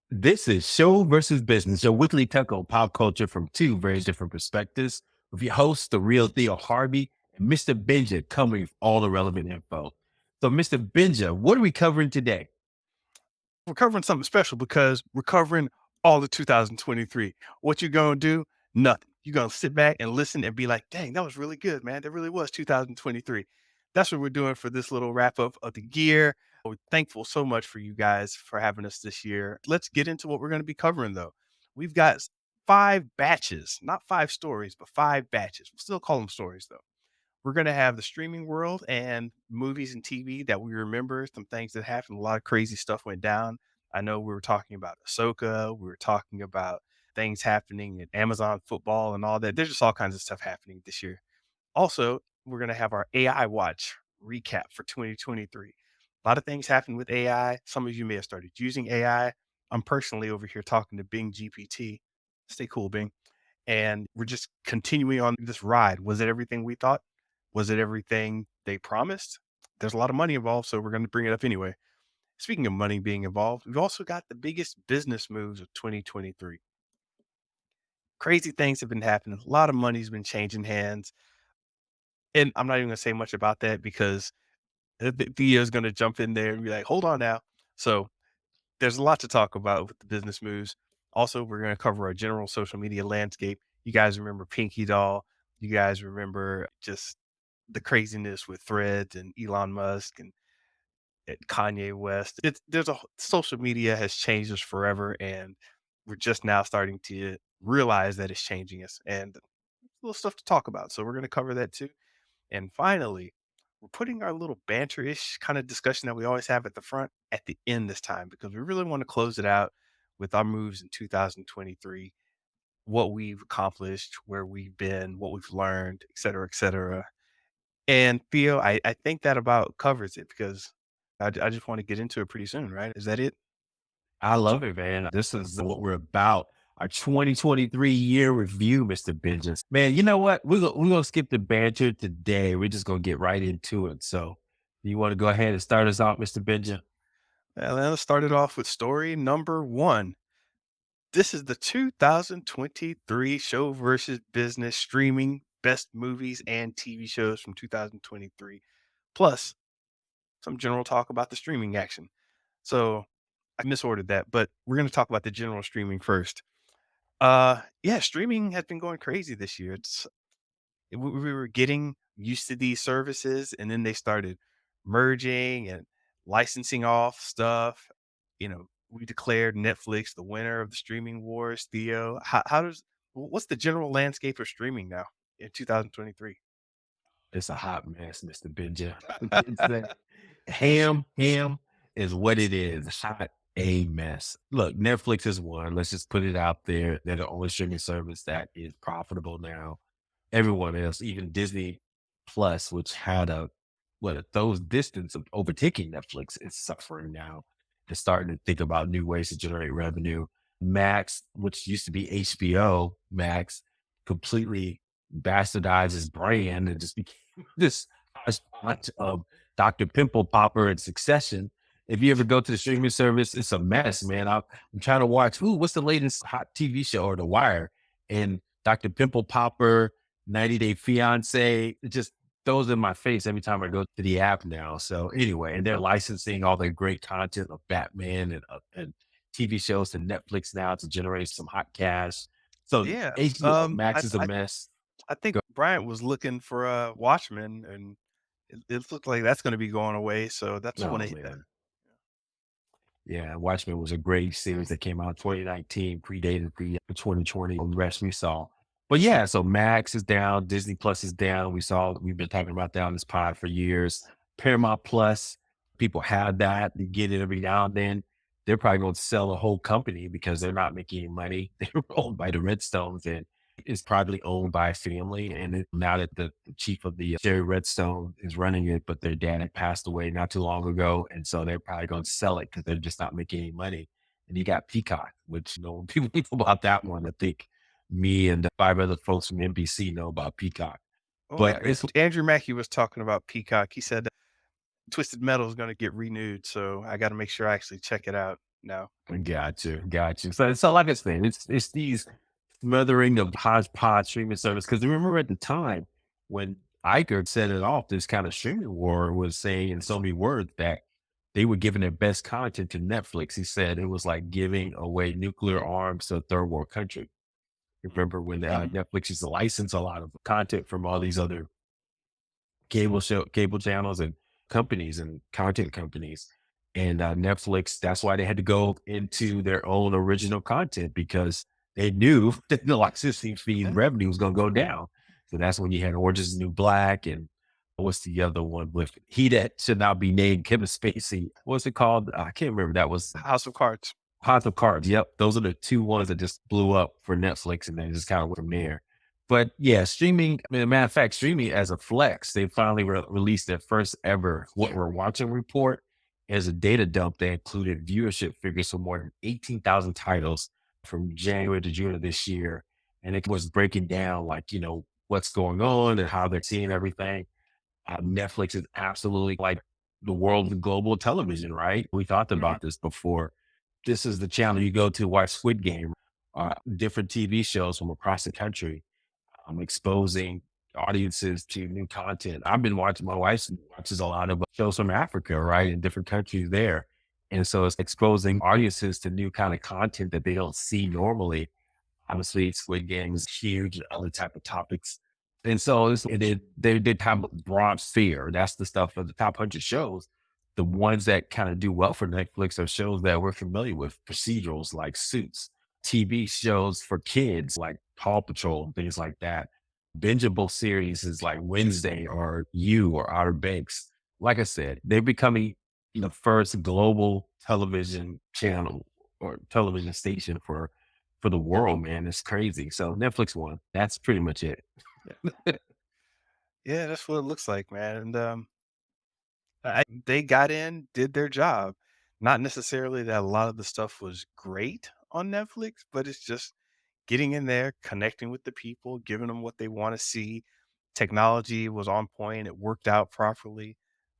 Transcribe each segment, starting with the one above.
This is Show versus Business, your weekly take on pop culture from two very different perspectives, with your host, the real Theo Harvey, and Mr. Benja coming with all the relevant info. So, Mr. Benja, what are we covering today? We're covering something special because we're covering all of 2023. What you gonna do? Nothing. You're gonna sit back and listen and be like, dang, that was really good, man. That really was 2023. That's what we're doing for this little wrap up of the year. We're thankful so much for you guys for having us this year. Let's get into what we're going to be covering though. We've got five batches, not five stories, but five batches. We'll still call them stories though. We're gonna have the streaming world and movies and TV that we remember, some things that happened, a lot of crazy stuff went down. I know we were talking about Ahsoka, we were talking about things happening in Amazon football and all that. There's just all kinds of stuff happening this year. Also, we're gonna have our AI watch recap for 2023. A lot of things happened with AI. Some of you may have started using AI. I'm personally over here talking to Bing GPT. Stay cool, Bing. And we're just continuing on this ride. Was it everything we thought? Was it everything they promised? There's a lot of money involved, so we're going to bring it up anyway. Speaking of money being involved, we've also got the biggest business moves of 2023. Crazy things have been happening. A lot of money's been changing hands. And I'm not even going to say much about that because Thea's going to jump in there and be like, hold on now. So there's a lot to talk about with the business moves. Also, we're going to cover our general social media landscape. You guys remember Pinky Doll. You guys remember just the craziness with Threads and Elon Musk and Kanye West. Social media has changed us forever, and we're just now starting to realize that it's changing us, and a little stuff to talk about. So we're going to cover that too. And finally, we're putting our little banter-ish kind of discussion that we always have at the front at the end this time because we really want to close it out with our moves in 2023, what we've accomplished, where we've been, what we've learned, et cetera, et cetera. And Theo, I think that about covers it because I just want to get into it pretty soon, right? Is that it? I love it, man. This is what we're about. Our 2023 year review, Mr. Benja. Man, you know what? We're gonna skip the banter today. We're just gonna get right into it. So, you want to go ahead and start us out, Mr. Benja? Well, let's start it off with story number one. This is the 2023 Show versus Business streaming best movies and TV shows from 2023, plus some general talk about the streaming action. So I misordered that, but we're going to talk about the general streaming first. Yeah, streaming has been going crazy this year. We were getting used to these services, and then they started merging and licensing off stuff. We declared Netflix the winner of the streaming wars. Theo, what's the general landscape of streaming now in 2023? It's a hot mess, Mr. Benja. It's that ham is what it is. Hot a mess. Look, Netflix is one. Let's just put it out there. They're the only streaming service that is profitable now. Everyone else, even Disney Plus, which had those distance of overtaking Netflix, is suffering now. They're starting to think about new ways to generate revenue. Max, which used to be HBO Max, completely bastardized his brand and just became this hodgepodge of Dr. Pimple Popper and Succession. If you ever go to the streaming service, it's a mess, man. I'm trying to watch, what's the latest hot TV show or The Wire? And Dr. Pimple Popper, 90 Day Fiance, it just throws in my face every time I go to the app now. So anyway, and they're licensing all their great content of Batman and TV shows to Netflix now to generate some hot cash. So Yeah, HBO Max is a mess. I think Bryant was looking for a Watchmen, and it looks like that's going to be going away. So that's when Oh they hit that. man. Yeah, Watchmen was a great series that came out in 2019, predated the 2020 rest we saw. But yeah, so Max is down, Disney Plus is down. We've been talking about that on this pod for years. Paramount Plus, people have that. They get it every now and then. They're probably going to sell the whole company because they're not making any money. They're owned by the Redstones and it's probably owned by a family. And now that the chief of the Jerry Redstone is running it, but their dad had passed away not too long ago. And so they're probably going to sell it because they're just not making any money. And you got Peacock, which no people know about that one. I think me and the five other folks from NBC know about Peacock. Oh, But it's Andrew Mackey was talking about Peacock. He said Twisted Metal is going to get renewed, so I got to make sure I actually check it out. now. Got you. So like I said, it's these smothering of hodgepodge streaming service. Because remember at the time when Iger set it off, this kind of streaming war was saying in so many words that they were giving their best content to Netflix. He said it was like giving away nuclear arms to a third world country. Remember when Netflix used to license a lot of content from all these other cable channels and companies and content companies. And Netflix, that's why they had to go into their own original content because they knew that the licensing fee Yeah. revenue was going to go down. So that's when you had Orange is the New Black and what's the other one with he that should not be named Kevin Spacey. What's it called? I can't remember. That was House of Cards. House of Cards. Yep. Those are the two ones that just blew up for Netflix and then just kind of went from there. But yeah, streaming, I mean, matter of fact, streaming as a flex, they finally released their first ever what we're watching report as a data dump that included viewership figures for more than 18,000 titles from January to June of this year. And it was breaking down like, what's going on and how they're seeing everything. Netflix is absolutely like the world of global television, right? We talked Mhm. about this before. This is the channel you go to watch Squid Game, different TV shows from across the country, exposing audiences to new content. I've been watching, my wife watches a lot of shows from Africa, right, in different countries there. And so it's exposing audiences to new kind of content that they don't see normally. Obviously, Squid Game is huge, and other type of topics. And so they did have a broad sphere. That's the stuff of the top 100 shows. The ones that kind of do well for Netflix are shows that we're familiar with, procedurals like Suits, TV shows for kids like Paw Patrol and things like that. Bingeable series is like Wednesday or You or Outer Banks. Like I said, they're becoming the first global television channel or television station for the world, man. It's crazy. So Netflix won. That's pretty much it. Yeah. Yeah, that's what it looks like, man. And they got in, did their job. Not necessarily that a lot of the stuff was great on Netflix, but it's just getting in there, connecting with the people, giving them what they want to see. Technology was on point. It worked out properly.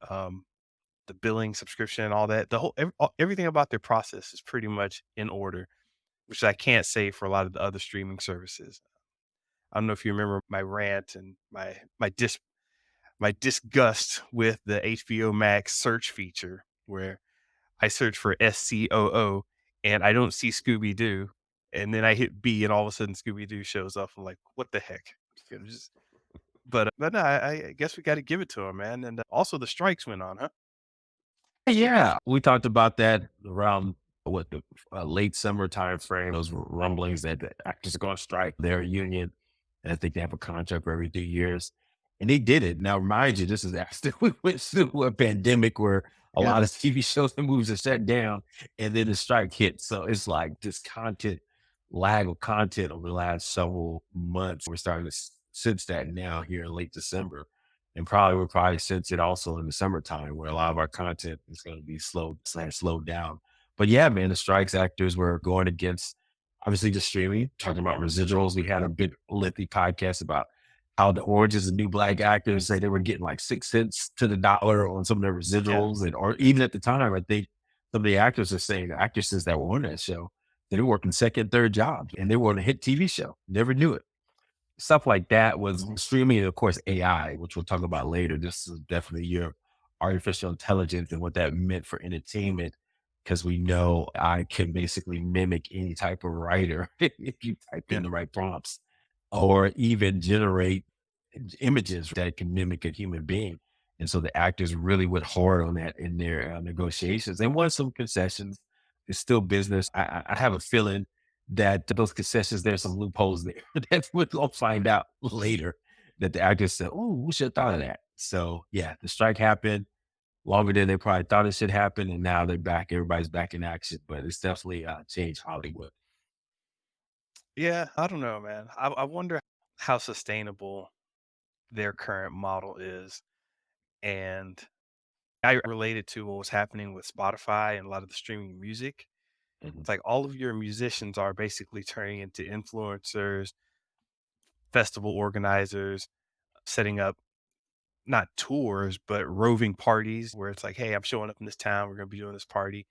Um, the billing, subscription, all that. Everything about their process is pretty much in order, which I can't say for a lot of the other streaming services. I don't know if you remember my rant and my disgust with the HBO Max search feature where I search for SCOO and I don't see Scooby Doo, and then I hit B and all of a sudden Scooby Doo shows up. I'm like, what the heck? You know, just, but no, I guess we got to give it to him, man. And also the strikes went on, huh? Yeah, we talked about that around what the late summer time frame. Those rumblings that the actors are going to strike their union. And I think they have a contract for every 3 years, and they did it. Now, mind you, this is after we went through a pandemic where a Yeah, lot of TV shows and movies are shut down, and then the strike hit. So it's like this content lag of content over the last several months. We're starting to sense that now here in late December and probably we'll probably sense it also in the summertime where a lot of our content is going to be slowed down. But yeah, man, the strikes actors were going against obviously the streaming, talking about residuals. We had a big lengthy podcast about how the Orange is the New Black actors say they were getting like 6 cents to the dollar on some of their yeah, residuals. And or even at the time, I think some of the actors are saying the actresses that were on that show, they were working second, third jobs and they were on a hit TV show. Never knew it stuff like that was streaming, and of course, AI, which we'll talk about later. This is definitely your artificial intelligence and what that meant for entertainment, because we know I can basically mimic any type of writer if you type in yeah, the right prompts, or even generate images that can mimic a human being. And so the actors really went hard on that in their negotiations and won some concessions. It's still business. I have a feeling that those concessions, there's some loopholes there. That's what we'll find out later that the actors said, oh, we should have thought of that. So yeah, the strike happened longer than they probably thought it should happen. And now they're back. Everybody's back in action, but it's definitely changed Hollywood. yeah. I don't know, man. I wonder how sustainable their current model is, and I relate it to what was happening with Spotify and a lot of the streaming music. Mhm. It's like all of your musicians are basically turning into influencers, festival organizers, setting up not tours, but roving parties where it's like, hey, I'm showing up in this town. We're going to be doing this party.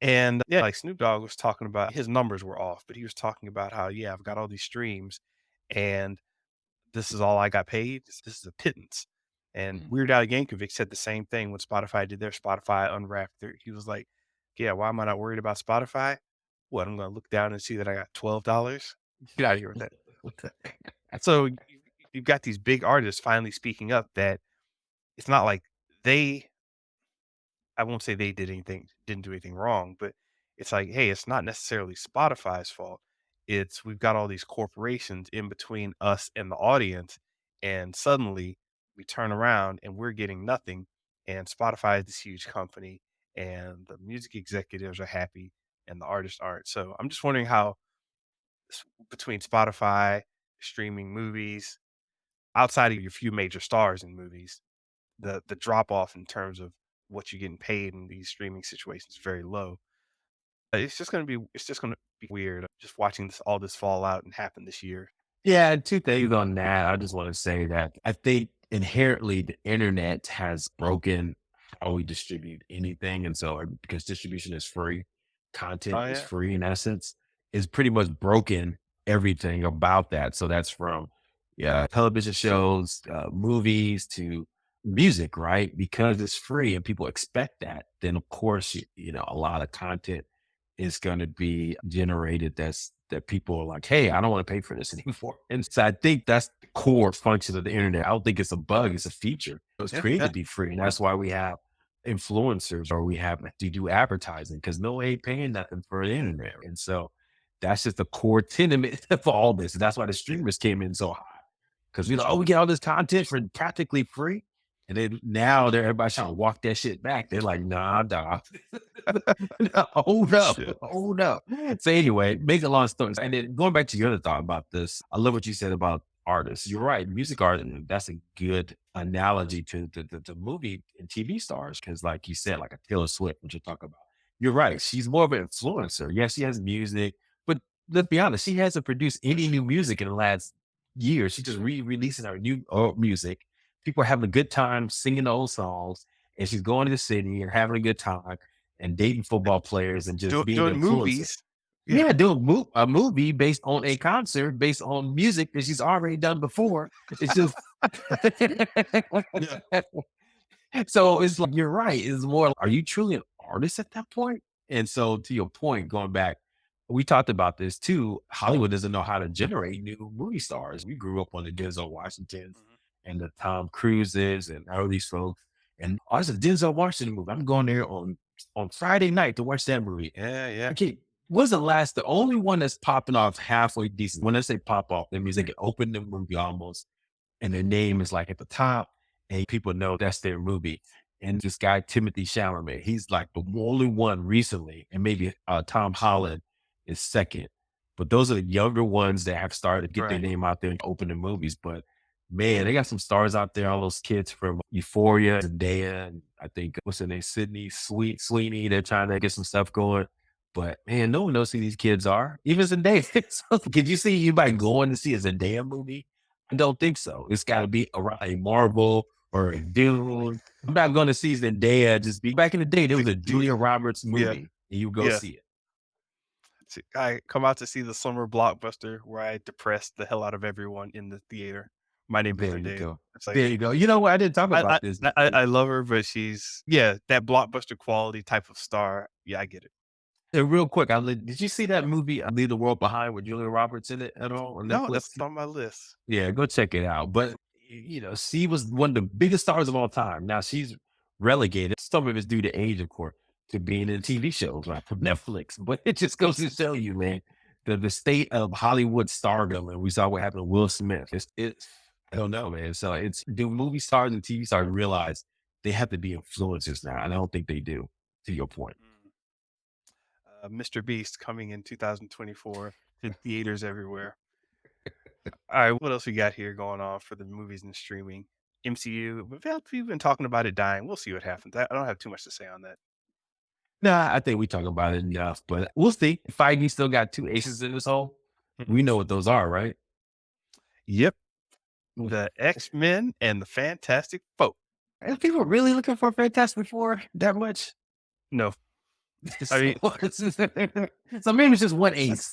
And yeah, like Snoop Dogg was talking about his numbers were off, but he was talking about how, yeah, I've got all these streams and this is all I got paid. This is a pittance. And Mm. Weird Al Yankovic said the same thing when Spotify did their Spotify Unwrapped. He was like, yeah, why am I not worried about Spotify? What, I'm going to look down and see that I got $12? Get out of here with that. So you've got these big artists finally speaking up that it's not like they I won't say they didn't do anything wrong, but it's like, hey, it's not necessarily Spotify's fault. It's we've got all these corporations in between us and the audience, and suddenly we turn around and we're getting nothing. And Spotify is this huge company, and the music executives are happy, and the artists aren't. So I'm just wondering how between Spotify, streaming movies, outside of your few major stars in movies, the drop off in terms of what you're getting paid in these streaming situations is very low. It's just gonna be weird just watching all this fall out and happen this year. Yeah, two things on that. I just want to say that I think inherently the internet has broken how we distribute anything. And so, because distribution is free, content Oh is yeah. free in essence, is pretty much broken everything about that. So that's from, yeah, television shows, movies to music, right? Because it's free and people expect that, then of course, a lot of content is going to be generated that people are like, hey, I don't want to pay for this anymore. And so I think that's the core function of the internet. I don't think it's a bug, it's a feature. It was Yeah, created yeah. to be free. And that's why we have influencers or we have to do advertising because no one ain't paying nothing for the internet. And so that's just the core tenet for all this. And that's why the streamers came in so high. Because we like, oh, we get all this content for practically free. And then now everybody's trying to walk that shit back. They're like, nah, nah. Hold up, Shit. hold up. So anyway, make a long story. And then going back to your other thought about this, I love what you said about artists. You're right. Music artists, that's a good analogy to the movie and TV stars. Cause like you said, like a Taylor Swift, which you talk about. You're right. She's more of an influencer. Yes, she has music, but let's be honest, she hasn't produced any new music in the last year. She's just releasing her new music. People are having a good time singing old songs, and she's going to the city and having a good time and dating football players and just being an Doing influencer. movies. Yeah. Yeah, do a movie based on a concert based on music that she's already done before. It's just Yeah. so it's like you're right. It's more, are you truly an artist at that point? And so to your point, going back, we talked about this too. Hollywood doesn't know how to generate new movie stars. We grew up on the Denzel Washingtons Mhm. and the Tom Cruises and all these folks. And I was a Denzel Washington movie. I'm going there on Friday night to watch that movie. Yeah, yeah. Okay, was the only one that's popping off halfway decent. When I say pop off, that means they can open the movie almost and their name is like at the top, and people know that's their movie. And this guy, Timothy Chalamet, he's like the only one recently, and maybe Tom Holland is second. But those are the younger ones that have started to get their Right. name out there and open the movies. But man, they got some stars out there, all those kids from Euphoria, Zendaya, and I think what's her name, Sydney Sweeney. They're trying to get some stuff going. But man, no one knows who these kids are. Even Zendaya. So, could you see anybody going to see a Zendaya movie? I don't think so. It's got to be around a Marvel or a Dune. I'm not going to see Zendaya just be back in the day. There was See, a Julia Roberts yeah, movie, and you go yeah. see it. See, I come out to see the summer blockbuster where I depressed the hell out of everyone in the theater. My Name is There you Zendaya. go. It's like There you go. You know what? I didn't talk I about I this. I love her, but she's yeah, that blockbuster quality type of star. Yeah, I get it. Real quick, did you see that movie, Leave the World Behind, with Julia Roberts in it at all on No, that's Netflix? on my list. Yeah, go check it out. But she was one of the biggest stars of all time. Now she's relegated. Some of it's due to age, of course, to being in TV shows like from Netflix. But it just goes to show you, man, the state of Hollywood stardom. And we saw what happened to Will Smith. It's I don't know, man. So it's do movie stars and TV stars realize they have to be influencers now? And I don't think they do, to your point. Mm. Mr. Beast coming in 2024 to theaters everywhere. All right, what else we got here going on for the movies and streaming? MCU, we've been talking about it dying. We'll see what happens. I don't have too much to say on that. Nah, I think we talk about it enough, but we'll see. Feige still got two aces in his hole. Mhm. We know what those are, right? Yep, the X-Men and the Fantastic Four. And people really looking for Fantastic Four that much? No, I So, mean, so maybe it's just one ace.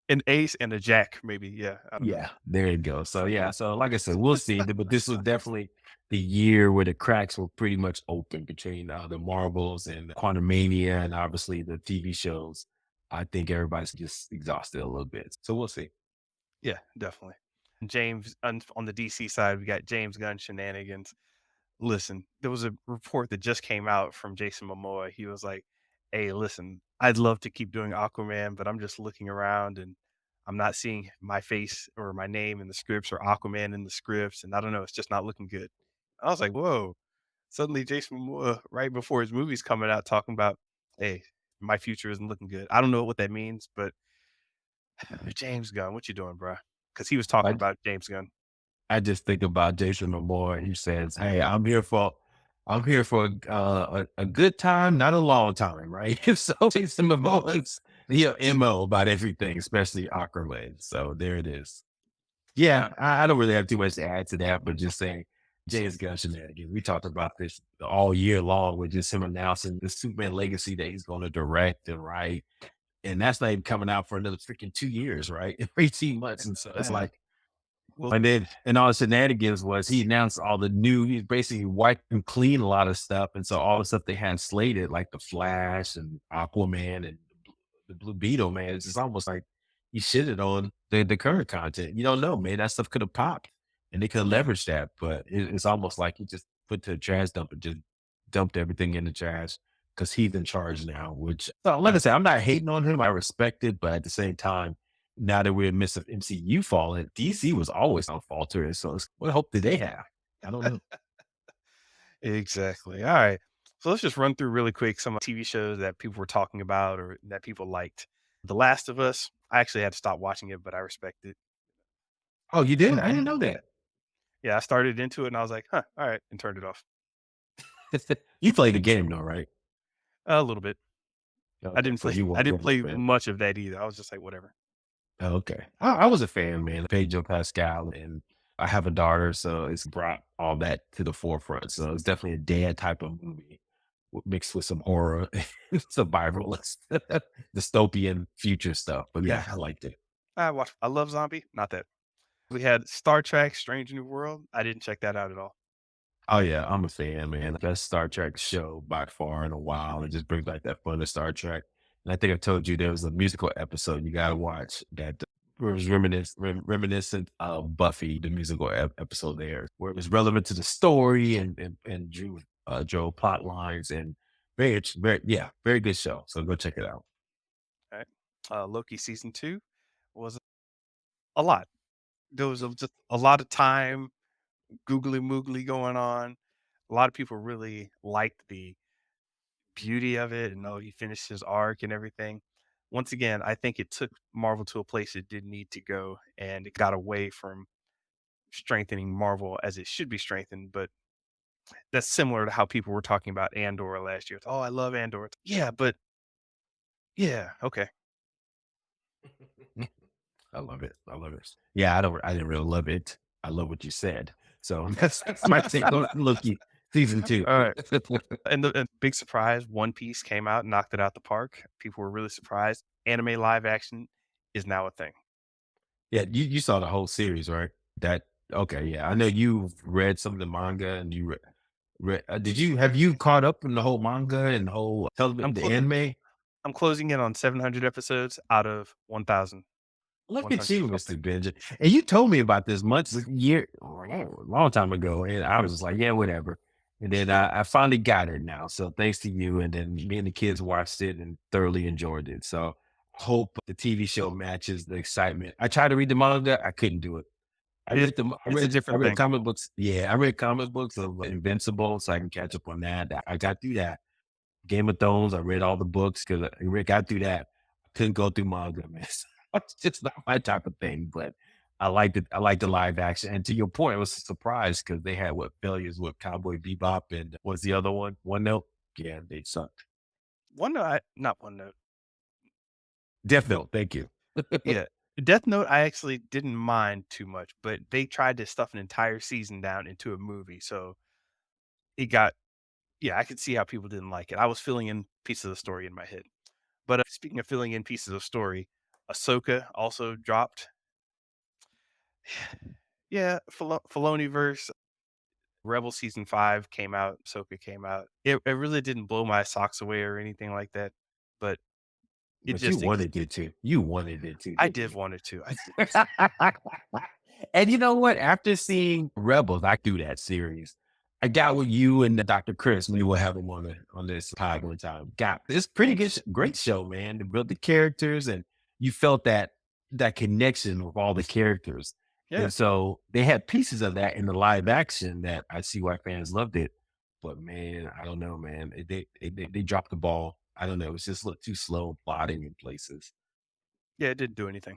an ace and a jack, maybe. Yeah, I don't know. Yeah, there you go. So yeah, so like I said, we'll see. But this was definitely the year where the cracks were pretty much open between the Marvels and Quantum Mania, and obviously the TV shows. I think everybody's just exhausted a little bit. So we'll see. Yeah, definitely. James on the DC side, we got James Gunn shenanigans. Listen, there was a report that just came out from Jason Momoa. He was like, "Hey, listen, I'd love to keep doing Aquaman, but I'm just looking around and I'm not seeing my face or my name in the scripts or Aquaman in the scripts, and I don't know, it's just not looking good." I was like, "Whoa!" Suddenly, Jason Momoa, right before his movie's coming out, talking about, "Hey, my future isn't looking good." I don't know what that means, but James Gunn, what you doing, bro? Because he was talking I about James Gunn. I just think about Jason Momoa. He says, "Hey, I'm here for a good time, not a long time, right?" So Jason Momoa's mo about everything, especially Aquaman. So there it is. Yeah, I don't really have too much to add to that, but just saying James Gunn shenanigans. We talked about this all year long with just him announcing the Superman legacy that he's going to direct and write. And that's not even coming out for another freaking 2 years, right? 18 months. And so it's Man, like, well, and then, and all the shenanigans was he announced all the new, he basically wiped and clean a lot of stuff. And so all the stuff they had slated, like the Flash and Aquaman and the Blue Beetle, man, it's just almost like he shitted on the current content. You don't know, man. That stuff could have popped and they could have leveraged that, but it's almost like he just put to the trash dump and just dumped everything in the trash because he's in charge now. Which, so, like I uh, said, I'm not hating on him. I respect it, but at the same time, now that we're in the midst of MCU falling, DC was always on faltering. So, what hope did they have? I don't know. exactly. All right. So let's just run through really quick some TV shows that people were talking about or that people liked. The Last of Us, I actually had to stop watching it, but I respect it. Oh, you did? I didn't know that. Yeah, I started into it and I was like, huh, all right, and turned it off. You played the game though, right? A little bit. Okay, so you I weren't didn't really a play fan. much of that either. I was just like, whatever. Oh, okay. I was a fan, man. Pedro Pascal, and I have a daughter, so it's brought all that to the forefront. So it's definitely a dad type of movie mixed with some horror, survivalist, dystopian future stuff. But yeah, I liked it. I love zombie, not that. We had Star Trek Strange New World. I didn't check that out at all. Oh yeah, I'm a fan, man. Best Star Trek show by far in a while. It just brings back that fun of Star Trek. And I think I told you there was a musical episode you gotta watch that was reminiscent of Buffy, the musical episode there, where it was relevant to the story and drew drove plot lines and very yeah, very good show. So go check it out. All right. Loki season 2 was a lot. There was just a lot of time, googly moogly going on. A lot of people really liked the beauty of it and, oh, he finished his arc and everything. Once again, I think it took Marvel to a place it didn't need to go, and it got away from strengthening Marvel as it should be strengthened, but that's similar to how people were talking about Andor last year. It's, "Oh, I love Andor." It's, "Yeah, but yeah, okay." I love it. I love it. Yeah, I didn't really love it. I love what you said. So that's my take on Loki season two. Alright, and big surprise, One Piece came out and knocked it out the park. People were really surprised. Anime live action is now a thing. Yeah, you saw the whole series, right? That okay, yeah. I know you've read some of the manga and you read did you have you caught up in the whole manga and the whole I'm television the clo anime? I'm closing in on 700 episodes out of 1,000, Look at 100 you, something. Mr. Benja. And you told me about this months year a long time ago. And I was just like, yeah, whatever. And then I finally got it now. So thanks to you. And then me and the kids watched it and thoroughly enjoyed it. So hope the TV show matches the excitement. I tried to read the manga, I couldn't do it. It it's a I different read thing. comic books. Yeah, I read comic books of Invincible, so I can catch up on that. I got through that. Game of Thrones, I read all the books because I got through that. I couldn't go through manga, man. So it's just not my type of thing. But I liked it. I liked the live action. And to your point, I was surprised because they had what failures with Cowboy Bebop and what's the other one? One Note. Yeah, they sucked. Not OneNote. Death Note. Thank you. Yeah. Death Note, I actually didn't mind too much, but they tried to stuff an entire season down into a movie, so it got yeah, I could see how people didn't like it. I was filling in pieces of the story in my head. But speaking of filling in pieces of story, Ahsoka also dropped. Yeah, Filoniverse. Rebel season 5 came out, Ahsoka came out. It really didn't blow my socks away or anything like that, but it But you just wanted it to. You wanted it to, I didn't did you? want it to. I did. And you know what? After seeing Rebels, I do that series. I got with you and Dr. Chris. We will have him on this pod one time. Got this pretty good, great show, man. They built the characters, and you felt that connection with all the characters. Yeah. And so they had pieces of that in the live action that I see why fans loved it. But man, I don't know, man. They dropped the ball. I don't know. It's just looked too slow plotting in places. Yeah, it didn't do anything.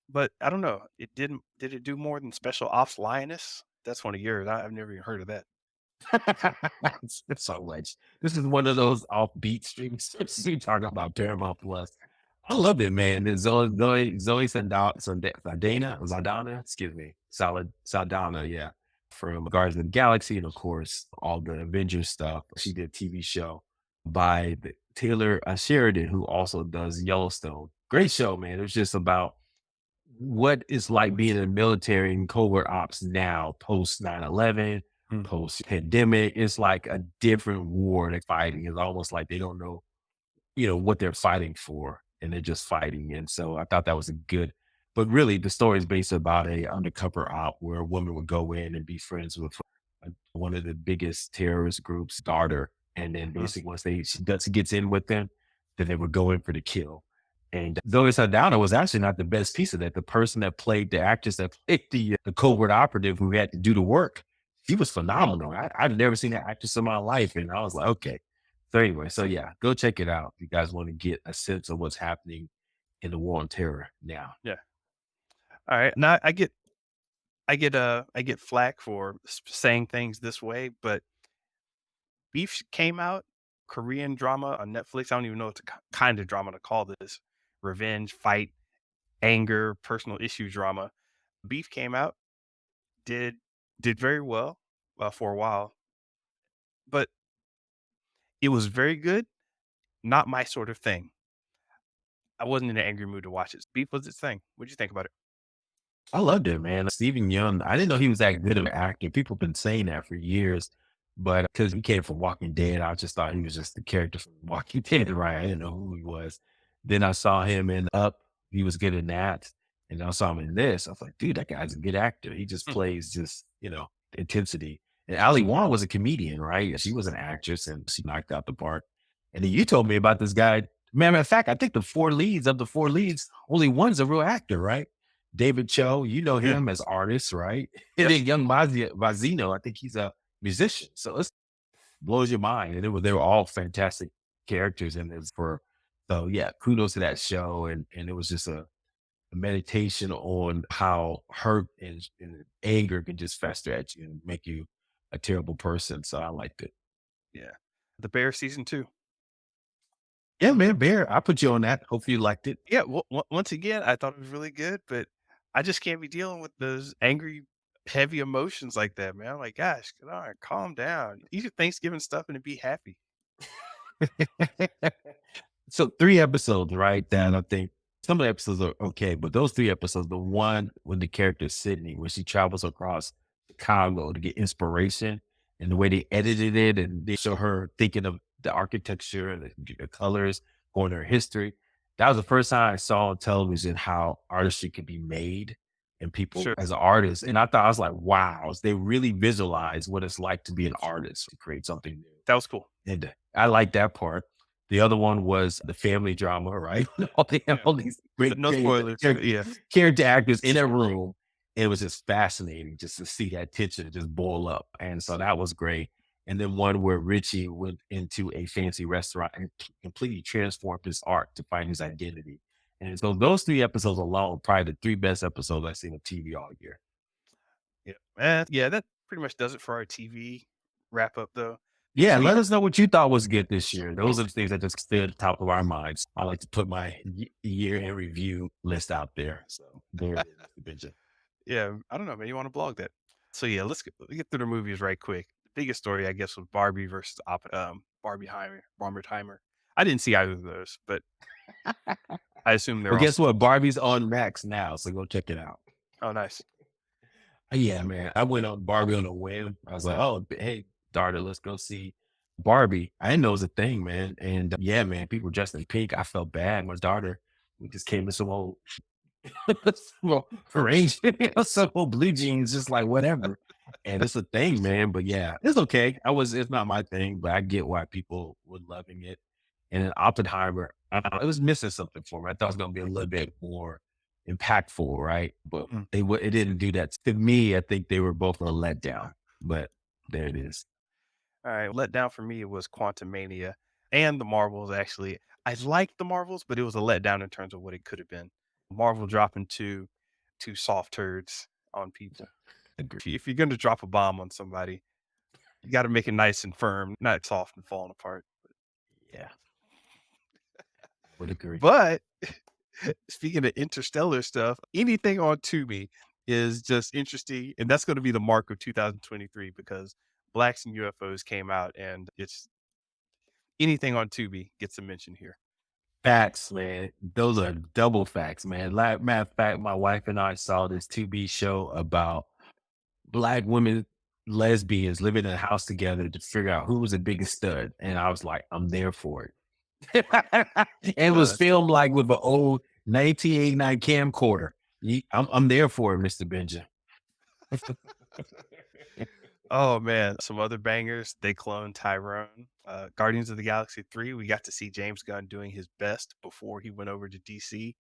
But I don't know, did it do more than Special Ops Lioness? That's one of yours. I've never even heard of that. It's so much. This is one of those offbeat streams. You talking about Paramount Plus. I love it, man. There's Zoe Saldana, excuse me, Saldana, yeah, from Guardians of the Galaxy, and of course all the Avengers stuff. She did a TV show by Taylor Sheridan, who also does Yellowstone. Great show, man. It was just about what it's like being in the military and covert ops now, post 9/11, Mm, post pandemic. It's like a different war they're fighting. It's almost like they don't know, what they're fighting for, and they're just fighting. And so I thought that was a good, but really the story is based about a undercover op where a woman would go in and be friends with one of the biggest terrorist groups, daughter. And then mm, basically once she gets in with them, then they would go in for the kill. And Zoe Saldana was actually not the best piece of that. The person that played the actress that played the covert operative who had to do the work, she was phenomenal. I'd never seen that actress in my life. And I was like, okay. So anyway, so yeah, go check it out if you guys want to get a sense of what's happening in the war on terror now. yeah. Alright, now I get flack for saying things this way, but Beef came out, Korean drama on Netflix. I don't even know what kind of drama to call this. Revenge, fight, anger, personal issue drama. Beef came out, did did very well, for a while, but it was very good, not my sort of thing. I wasn't in an angry mood to watch it. Beef was its thing. What'd you think about it? I loved it, man. Stephen Young, I didn't know he was that good of an actor. People have been saying that for years, but because he came from Walking Dead, I just thought he was just the character from Walking Dead, right? I didn't know who he was. Then I saw him in Up. He was good in that. And I saw him in this. I was like, dude, that guy's a good actor. He just Hmm, plays intensity. And Ali Wong was a comedian, right? She was an actress and she knocked out the park. And then you told me about this guy. Matter of fact, I think the four leads, only one's a real actor, right? David Cho, you know yeah, him as artist, right? And yep, then Young Mazino, I think he's a musician. So it blows your mind. And they were all fantastic characters in this so yeah, kudos to that show. And it was just a meditation on how hurt and anger can just fester at you and make you a terrible person. So I liked it. yeah. The Bear season 2. Yeah, man, Bear, I put you on that. Hopefully you liked it. Yeah, once again, I thought it was really good, but I just can't be dealing with those angry, heavy emotions like that, man. I'm like, "Gosh, alright, calm down. Eat your Thanksgiving stuff and be happy." So 3 episodes, right? That I think some of the episodes are okay, but those 3 episodes, the one with the character Sydney, where she travels across Chicago to get inspiration, and the way they edited it, and they show her thinking of the architecture and the colors, going to her history. That was the first time I saw on television how artistry could be made and people Sure. as an artist. And I was like, wow, they really visualize what it's like to be an artist, to create something new. That was cool. And I like that part. The other one was the family drama, right? They have Yeah. all these great No spoilers, but yeah. character actors in a room. It was just fascinating just to see that tension just boil up. And so that was great. And then one where Richie went into a fancy restaurant and completely transformed his art to find his identity. And so those 3 episodes alone, probably the 3 best episodes I've seen on TV all year. Yeah. Yeah, that pretty much does it for our TV wrap up, though. Yeah, So, let yeah. us know what you thought was good this year. Those are the things that just stay at the top of our minds. I like to put my year in review list out there. So there it is, Benja. Yeah, I don't know, man. You wanna blog that. So, yeah, let's get through the movies right quick. biggest story, I guess, was Barbie versus Barbenheimer. I didn't see either of those, but I assume Well, they're guess also what? Barbie's on Max now, so go check it out. oh, nice. Yeah, man. I went on Barbie on a whim. I was like, "Oh, hey, daughter, let's go see Barbie." I didn't know it was a thing, man. And yeah, man, people were dressed in pink. I felt bad. My daughter, we just came in some old, some old arranged, some old blue jeans, just like whatever. And it's a thing, man. But yeah, it's okay. It's not my thing, but I get why people were loving it. And then Oppenheimer, it was missing something for me. I thought it was going to be a little bit more impactful, right? But Mm. it didn't do that. To me, I think they were both a letdown, but there it is. All right, let down for me, it was Quantumania and the Marvels, actually. I liked the Marvels, but it was a letdown in terms of what it could have been. Marvel dropping 2 soft turds on people. Agree. If you're gonna drop a bomb on somebody, you gotta make it nice and firm, not soft and falling apart. Yeah, would agree. But speaking of interstellar stuff, anything on Tubi is just interesting, and that's gonna be the mark of 2023 because Blacks and UFOs came out, and it's anything on Tubi gets a mention here. Facts, man. Those are double facts, man. Like, matter of fact, my wife and I saw this 2B show about Black women, lesbians living in a house together to figure out who was the biggest stud. And I was like, I'm there for it. And it was That's filmed like with an old 1989 camcorder. I'm there for it, Mr. Benja. oh, man, some other bangers, they cloned Tyrone. Guardians of the Galaxy 3, we got to see James Gunn doing his best before he went over to DC.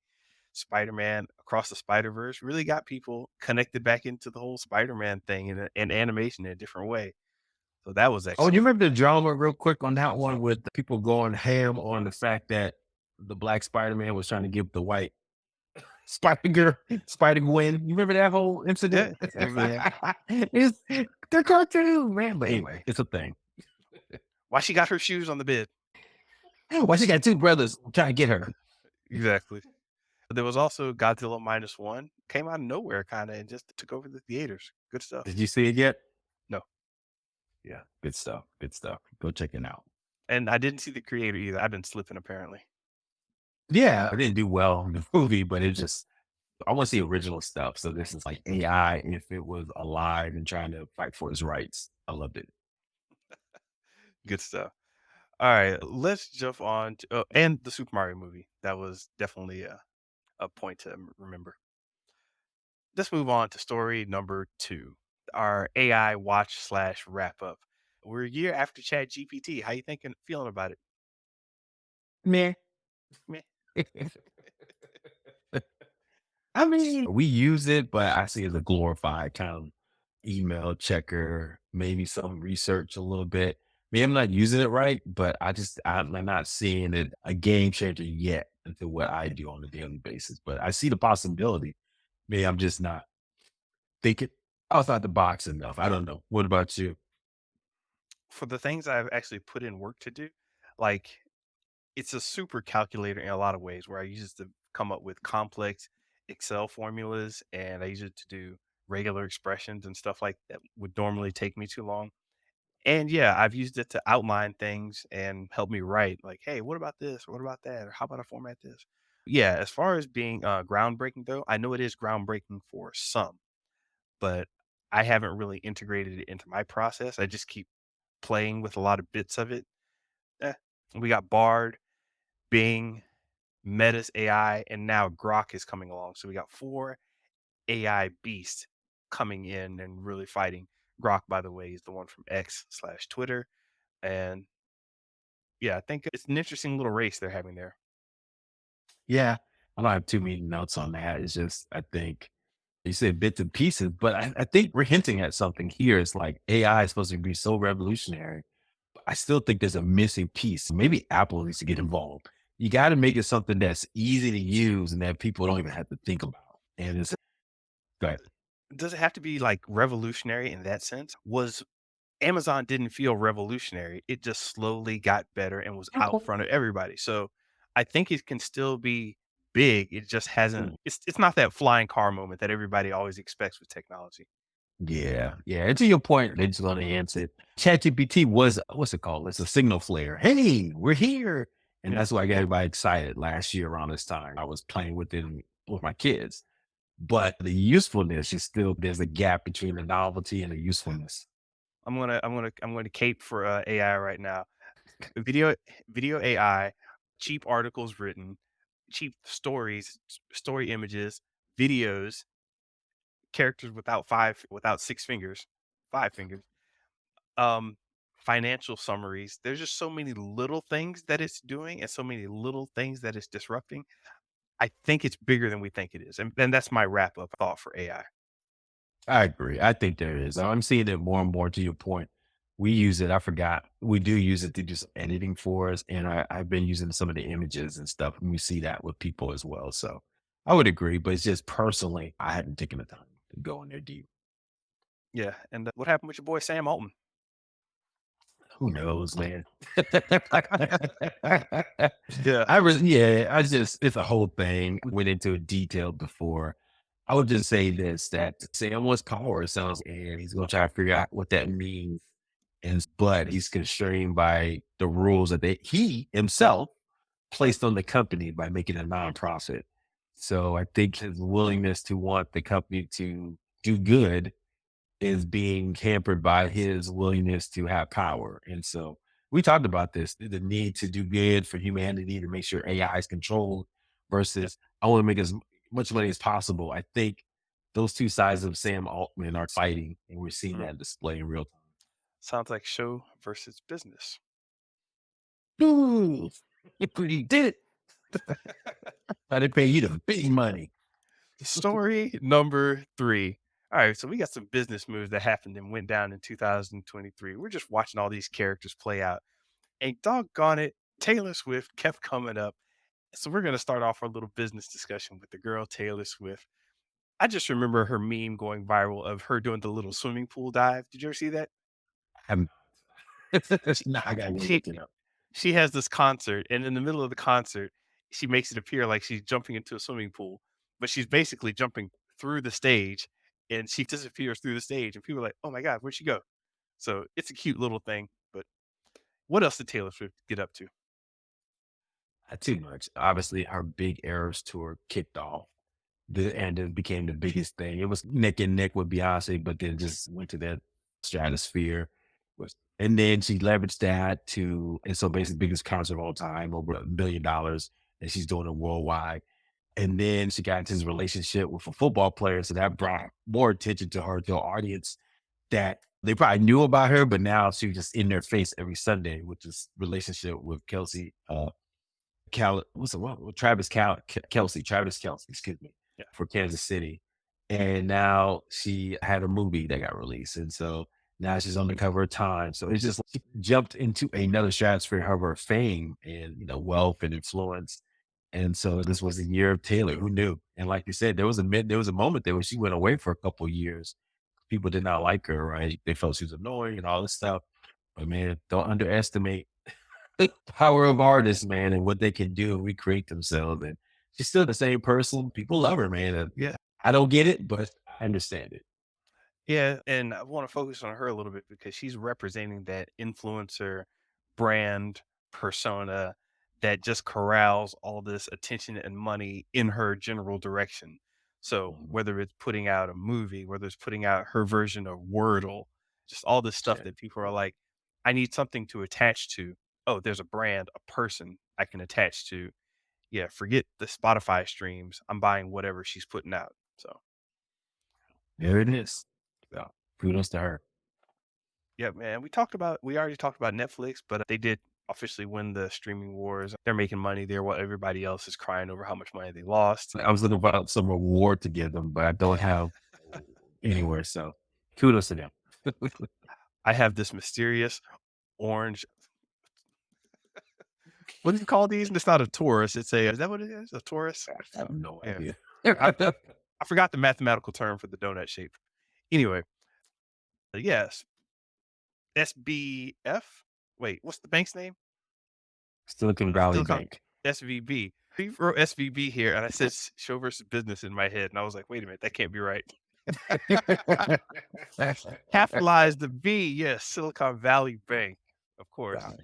Spider-Man Across the Spider-Verse really got people connected back into the whole Spider-Man thing and animation in a different way. So that was Oh, you excellent. remember the drama real quick on that one with the people going ham on the fact that the black Spider-Man was trying to give the white Spider Gwen. You remember that whole Yeah, incident? yeah. It's the cartoon, man. But anyway, it's a thing. Why she got her shoes on the bed? Why she got two brothers trying to get her? Exactly. There was also Godzilla Minus One, came out of nowhere kinda and just took over the theaters. Good stuff. Did you see it yet? No, Yeah, good stuff. Good stuff. Go check it out. and I didn't see the creator either. I've been slipping apparently. Yeah, I didn't do well in the movie, but it just I want to see original stuff. So this is like AI if it was alive and trying to fight for its rights. I loved it. Good stuff. Alright, let's jump on to and the Super Mario movie. That was definitely a point to remember. Let's move on to story number 2, our AI watch slash wrap up. We're a year after ChatGPT. How you thinking feeling about it? Meh. Meh. I mean, we use it, but I see it as a glorified kind of email checker, maybe some research a little bit. Maybe I'm not using it right, but I'm not seeing it a game changer yet into what I do on a daily basis. But I see the possibility. Maybe I'm just not thinking outside the box enough. I don't know. What about you? For the things I've actually put in work to do, like it's a super calculator in a lot of ways where I use it to come up with complex Excel formulas and I use it to do regular expressions and stuff like that would normally take me too long. And yeah, I've used it to outline things and help me write like, hey, what about this? What about that? Or how about I format this? Yeah, as far as being groundbreaking though, I know it is groundbreaking for some, but I haven't really integrated it into my process. I just keep playing with a lot of bits of it. Eh, we got Bard, Bing, Meta's AI, and now Grok is coming along. So we got 4 AI beasts coming in and really fighting. Grok, by the way, is the one from X slash Twitter. And yeah, I think it's an interesting little race they're having there. Yeah, I don't have too many notes on that. It's just I think you said bits and pieces, but I think we're hinting at something here. It's like AI is supposed to be so revolutionary. I still think there's a missing piece. Maybe Apple needs to get involved. You got to make it something that's easy to use and that people don't even have to think about. And it's go ahead. Does it have to be like revolutionary in that sense? Was Amazon didn't feel revolutionary. It just slowly got better and was out front of everybody. So I think it can still be big. It just hasn't Mm. it's not that flying car moment that everybody always expects with technology. Yeah, yeah. And to your point, they're just gonna answer it. ChatGPT was what's it called? It's a signal flare. Hey, we're here. And Yeah. that's why I got everybody excited last year around this time. I was playing with it with my kids. But the usefulness is still there's a gap between the novelty and the usefulness. I'm gonna cape for AI right now. Video video AI, cheap articles written, cheap stories, story images, videos, characters without 6 fingers, 5 fingers, um, financial summaries. There's just so many little things that it's doing and so many little things that it's disrupting. I think it's bigger than we think it is, and that's my wrap up thought for AI. I agree. I think there is. I'm seeing it more and more to your point. We use it. I forgot. We do use it to do some editing for us. And I've been using some of the images and stuff. And we see that with people as well. So I would agree. But it's just personally, I hadn't taken the time to go in there deep. Yeah, and what happened with your boy Sam Altman? Who knows, man? Yeah. yeah, I just, it's a whole thing. We went into it detailed before. I would just say this that Sam wants power, it sounds, and he's going to try to figure out what that means. But he's constrained by the rules that he himself placed on the company by making a nonprofit. So I think his willingness to want the company to do good is being hampered by his willingness to have power. And so we talked about this, the need to do good for humanity to make sure AI is controlled Yep. versus I want to make as much money as possible. I think those two sides of Sam Altman are fighting, and we're seeing Mhm. that display in real time. Sounds like show versus business. Ooh, look what he did. I didn't pay you the big money. Story number 3. All right, so we got some business moves that happened and went down in 2023. We're just watching all these characters play out. And doggone it, Taylor Swift kept coming up. So we're gonna start off our little business discussion with the girl Taylor Swift. I just remember her meme going viral of her doing the little swimming pool dive. Did you ever see that? I'm She nah, I gotta go she look it up. she has this concert, and in the middle of the concert, she makes it appear like she's jumping into a swimming pool, but she's basically jumping through the stage, and she disappears through the stage, and people are like, "Oh my god, where'd she go?" So it's a cute little thing. But what else did Taylor Swift get up to? Not too much. Obviously, our big Eras tour kicked off. And it became the biggest thing. It was neck and neck with Beyonce, but then just went to that stratosphere. And then she leveraged that to, and so basically biggest concert of all time, over $1 billion, and she's doing it worldwide. And then she got into this relationship with a football player, so that brought more attention to her audience that they probably knew about her, but now she was just in their face every Sunday with this relationship with Kelsey. What's the what? Travis Kelsey, excuse me, Yeah. for Kansas City. And now she had a movie that got released. And so now she's on the cover of Time. So it's just she jumped into another stratosphere of her fame and wealth and influence. And so this was a year of Taylor. Who knew? And like you said, there was a moment there where she went away for a couple of years. People did not like her, right? They felt she was annoying and all this stuff. But man, don't underestimate the power of artists, man, and what they can do and recreate themselves. And she's still the same person. People love her, man. And Yeah. I don't get it, but I understand it. Yeah, and I want to focus on her a little bit because she's representing that influencer brand persona that just corrals all this attention and money in her general direction. So Mhm. whether it's putting out a movie, whether it's putting out her version of Wordle, just all this stuff Shit. that people are like, I need something to attach to. Oh, there's a brand, a person I can attach to. Yeah, forget the Spotify streams. I'm buying whatever she's putting out. So There it is. So, kudos to her. yeah, man. We already talked about Netflix, but they did officially win the streaming wars. They're making money there while everybody else is crying over how much money they lost. I was looking for some reward to give them, but I don't have anywhere. So kudos to them. I have this mysterious orange. What do you call these? It's not a Taurus. It's a. Is that what it is? A Taurus? I have no Yeah. idea. I, I forgot the mathematical term for the donut shape. Anyway, yes, SBF. Wait, what's the bank's name? Silicon Valley Silicon Bank. SVB. He wrote SVB here, and I said show versus business in my head, and I was like, wait a minute, that can't be right. Capitalize the V, yes, Silicon Valley Bank, of course. Right.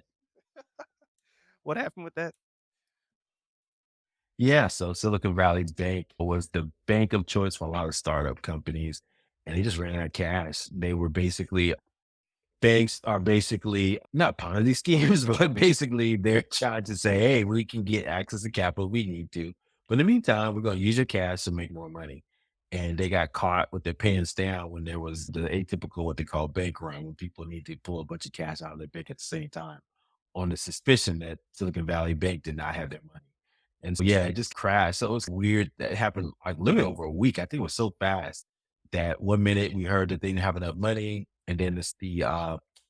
What happened with that? Yeah, so Silicon Valley Bank was the bank of choice for a lot of startup companies, and they just ran out of cash. They were basically banks are basically not Ponzi schemes, but basically they're trying to say, hey, we can get access to capital we need to. But in the meantime, we're going to use your cash to make more money. And they got caught with their pants down when there was the atypical, what they call bank run, when people need to pull a bunch of cash out of their bank at the same time on the suspicion that Silicon Valley Bank did not have their money. And so, yeah, it just crashed. So it was weird that it happened like literally over a week. I think it was so fast that one minute we heard that they didn't have enough money. And then it's the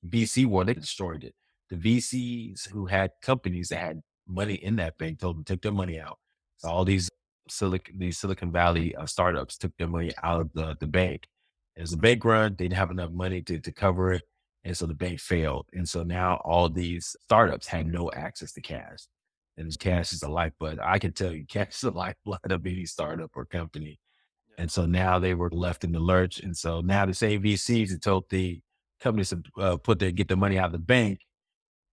VC world, they destroyed it. The VCs who had companies that had money in that bank told them to take their money out. So all these Silicon Valley startups took their money out of the bank. It was a bank run. They didn't have enough money to cover it. And so the bank failed. And so now all these startups had no access to cash. And cash is the lifeblood. I can tell you, cash is the lifeblood of any startup or company. Yeah. And so now they were left in the lurch. And so now the same VCs that told the companies to get the money out of the bank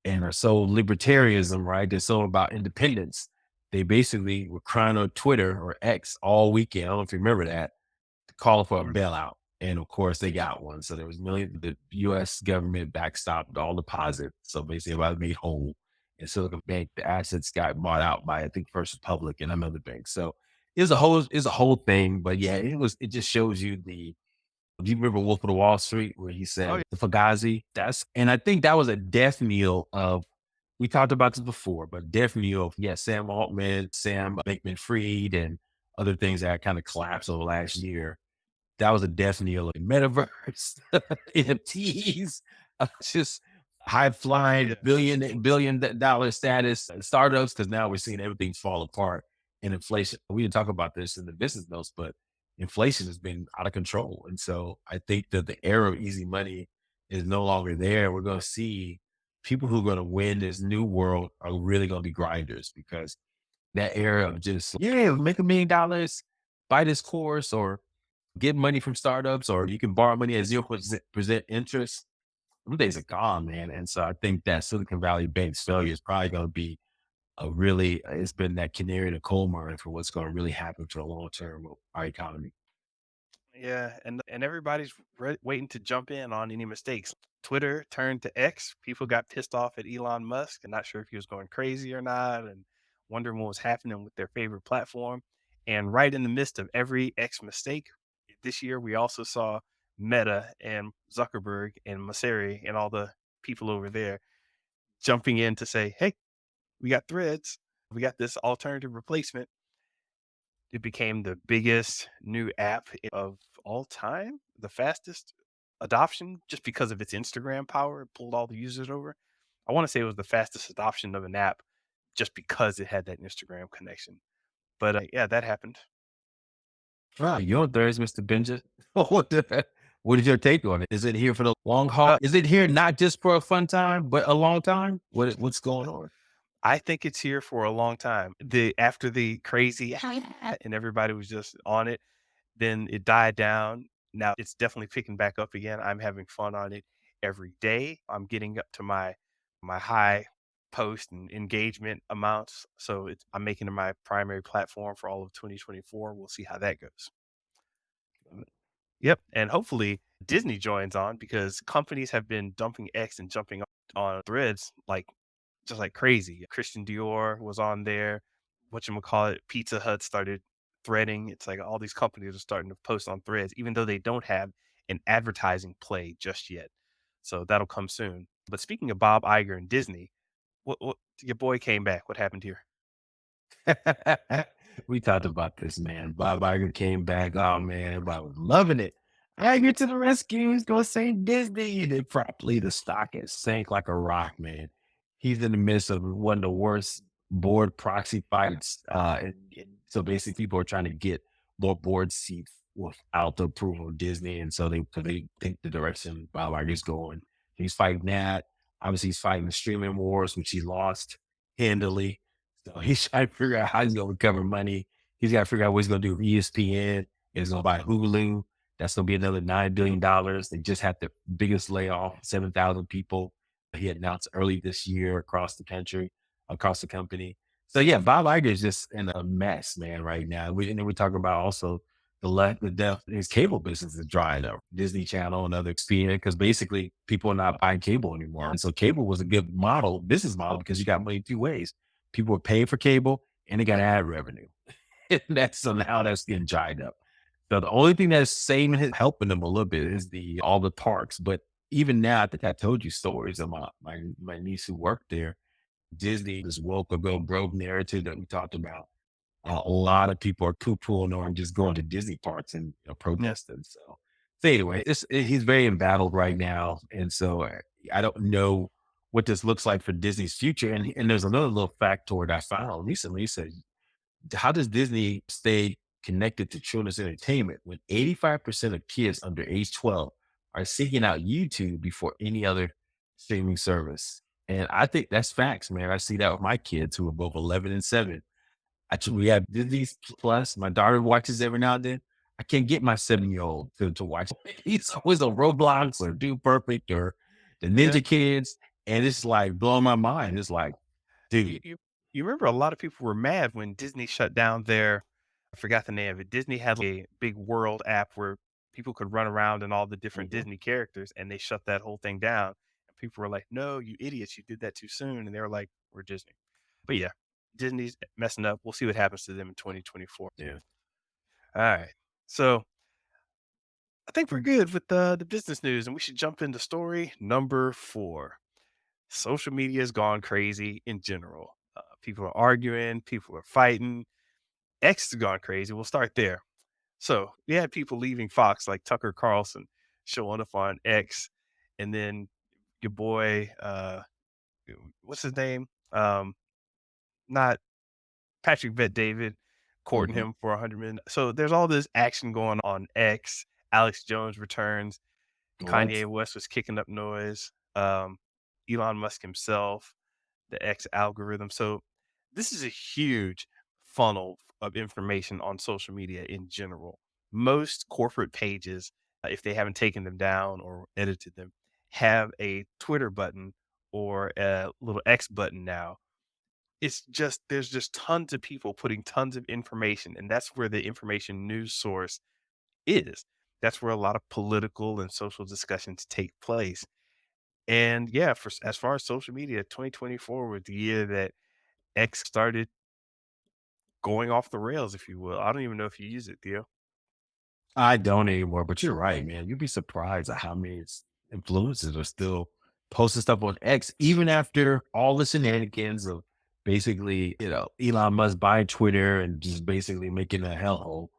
and are so libertarianism, right? They're so about independence. They basically were crying on Twitter or X all weekend. I don't know if you remember that, calling for a Mhm. bailout. And of course, they got one. So there was millions. The U.S. government backstopped all deposits. So basically, everybody made whole. And Silicon Bank, the assets got bought out by I think First Republic and another bank. So it's a whole thing. But yeah, it just shows you the. Do you remember Wolf of the Wall Street where he Oh, said yeah. the Fugazi? And I think that was a death knell of. We talked about this before, but death knell of Sam Altman, Sam Bankman-Freed, and other things that kind of collapsed over last year. That was a death knell in metaverse, NFTs, just high flying Yeah. billion dollar status startups. Because now we're seeing everything fall apart in inflation. We didn't talk about this in the business notes, but inflation has been out of control. And so I think that the era of easy money is no longer there. We're going to see people who are going to win this new world are really going to be grinders because that era of just, yeah, make $1 million, buy this course or get money from startups, or you can borrow money at 0% interest. Them days are gone, man. And so I think that Silicon Valley Bank's failure is probably going to be it's been that canary in the coal mine for what's going to really happen for the long term of our economy. Yeah, and everybody's waiting to jump in on any mistakes. Twitter turned to X. People got pissed off at Elon Musk and not sure if he was going crazy or not, and wondering what was happening with their favorite platform. And right in the midst of every X mistake, this year we also saw Meta and Zuckerberg and Maseri and all the people over there jumping in to say, "Hey, we got Threads. We got this alternative replacement." It became the biggest new app of all time, the fastest adoption just because of its Instagram power. It pulled all the users over. I want to say it was the fastest adoption of an app just because it had that Instagram connection. But yeah, that happened. Wow, you're on Thursday, Mr. Benja. What is your take on it? Is it here for the long haul? Is it here not just for a fun time, but a long time? What's going on? I think it's here for a long time. The After the crazy and everybody was just on it, then it died down. Now it's definitely picking back up again. I'm having fun on it every day. I'm getting up to my high post and engagement amounts. So I'm making it my primary platform for all of 2024. We'll see how that goes. Yep. And hopefully Disney joins on because companies have been dumping X and jumping on threads like just like crazy. Christian Dior was on there. Whatchamacallit, Pizza Hut started threading. It's like all these companies are starting to post on threads, even though they don't have an advertising play just yet. So that'll come soon. But speaking of Bob Iger and Disney, what your boy came back. What happened here? We talked about this, man. Bob Iger came back. Oh man, everybody was loving it. Iger to the rescue. He's gonna save Disney. And then promptly the stock has sank like a rock, man. He's in the midst of one of the worst board proxy fights. And so basically people are trying to get more board seats without the approval of Disney. And so they think the direction Bob Iger's going. He's fighting that. Obviously, he's fighting the streaming wars, which he lost handily. So he's trying to figure out how he's going to recover money. He's got to figure out what he's going to do with ESPN. He's going to buy Hulu. That's gonna be another $9 billion. They just had the biggest layoff, 7,000 people. He announced early this year across the country, across the company. So yeah, Bob Iger is just in a mess, man, right now. And then we talk about also the death. His cable business is drying up. Disney Channel and other Expedia, because basically people are not buying cable anymore. And so cable was a good business model, because you got money two ways. People were paying for cable and they got ad revenue. And that's so now that's getting dried up. So the only thing that's saving helping them a little bit is the all the parks. But even now, I think I told you stories of my niece who worked there. Disney, this woke or go broke narrative that we talked about. A lot of people are poo-pooing on just going to Disney parks and Yeah. protesting. So anyway, he's very embattled right now, and so I don't know what this looks like for Disney's future. And there's another little factoid I found recently. He said, how does Disney stay connected to children's entertainment when 85% of kids under age 12 are seeking out YouTube before any other streaming service? And I think that's facts, man. I see that with my kids who are both 11 and 7. We have Disney Plus. My daughter watches every now and then. I can't get my 7-year-old to watch. He's always on Roblox or Do Perfect or the Yeah. Ninja Kids. And it's like blowing my mind. It's like, You dude, you you remember a lot of people were mad when Disney shut down their I forgot the name of it. Disney had a big world app where people could run around and all the different mhm, Disney characters, and they shut that whole thing down. And people were like, "No, you idiots, you did that too soon." And they were like, "We're Disney." But yeah, Disney's messing up. We'll see what happens to them in 2024. yeah. All right. So I think we're good with the business news, and we should jump into story number 4. Social media has gone crazy in general. People are arguing, people are fighting. X has gone crazy. We'll start there. So you had people leaving Fox like Tucker Carlson showing up on X, and then your boy, what's his name? Not Patrick Bet David courting Mhm. him for 100 million. So there's all this action going on X. Alex Jones returns. What? Kanye West was kicking up noise. Elon Musk himself, the X algorithm. So this is a huge funnel of information on social media in general. Most corporate pages, if they haven't taken them down or edited them, have a Twitter button or a little X button now. It's just there's just tons of people putting tons of information, and that's where the information news source is. That's where a lot of political and social discussions take place. And yeah, as far as social media, 2024 was the year that X started going off the rails, if you will. I don't even know if you use it, Theo. I don't anymore, but you're right, man. You'd be surprised at how many influencers are still posting stuff on X, even after all the shenanigans of basically, Elon Musk buying Twitter and just basically making a hellhole.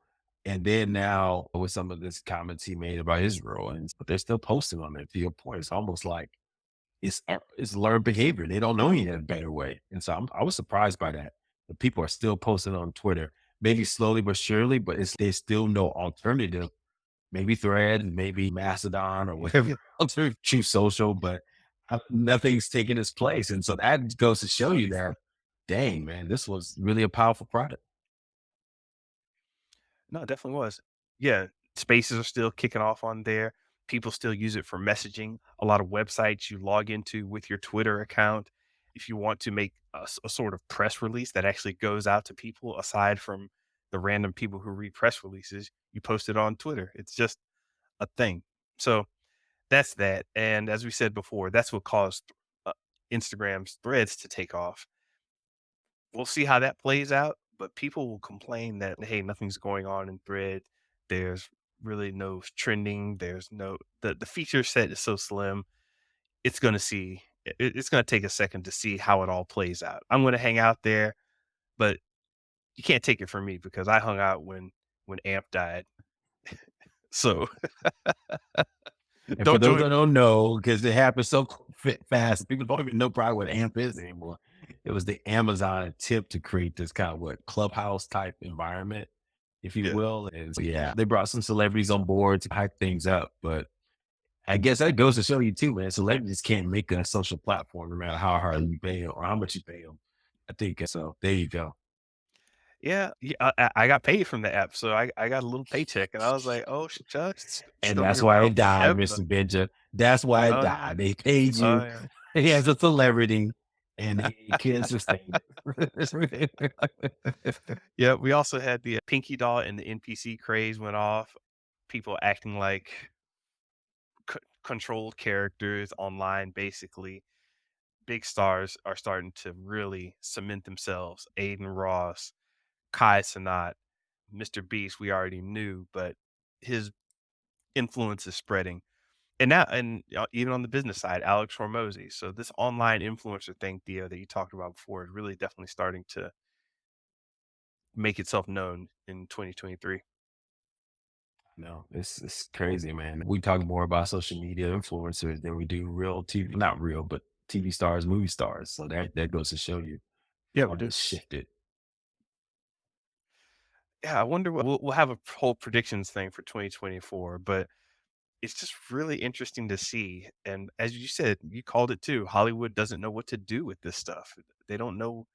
And then now with some of this comments he made about Israel, but they're still posting on it. To your point, it's almost like it's learned behavior. They don't know any other better way. And so I was surprised by that. The people are still posting on Twitter, maybe slowly but surely, but there's still no alternative. Maybe Thread, maybe Mastodon or whatever alternative Chief Social, but nothing's taking its place. And so that goes to show you that, dang man, this was really a powerful product. No, it definitely was. Yeah, spaces are still kicking off on there. People still use it for messaging. A lot of websites you log into with your Twitter account. If you want to make a sort of press release that actually goes out to people, aside from the random people who read press releases, you post it on Twitter. It's just a thing. So that's that. And as we said before, that's what caused uh, Instagram's threads to take off. We'll see how that plays out, but people will complain that, hey, nothing's going on in thread. There's really no trending. There's no the feature set is so slim. It's gonna see it's gonna take a second to see how it all plays out. I'm gonna hang out there, but you can't take it from me because I hung out when Amp died. So And for don't those join. that don't know, because it happens so fast, people don't even know probably what AMP is anymore. It was the Amazon attempt to create this kind of what clubhouse type environment, if you Yeah. will. And so, yeah, they brought some celebrities on board to hype things up. But I guess that goes to show you too, man. Celebrities can't make a social platform no matter how hard you pay 'em or how much you pay them. I think so. There you go. yeah, I got paid from the app, so I got a little paycheck, and I was like, "Oh, shucks, And show me that's your why it mouth died, forever." Mr. Benja. That's why it Oh, yeah. died. They paid Oh, you yeah. as a celebrity and they couldn't sustain it. Yeah, we also had the Pinky Doll and the NPC craze went off. People acting like controlled characters online, basically. Big stars are starting to really cement themselves. Aiden Ross, Kai Cenat, Mr. Beast, we already knew, but his influence is spreading. And now, and even on the business side, Alex Hormozy. So this online influencer thing, Theo, that you talked about before, is really definitely starting to make itself known in 2023. No, it's crazy, man. We talk more about social media influencers than we do real TV, not real, but TV stars, movie stars. So that goes to show you Yeah, we how do. it's shifted. Yeah, I wonder what we'll have a whole predictions thing for 2024, but it's just really interesting to see. And as you said, you called it too. Hollywood doesn't know what to do with this stuff. They don't know,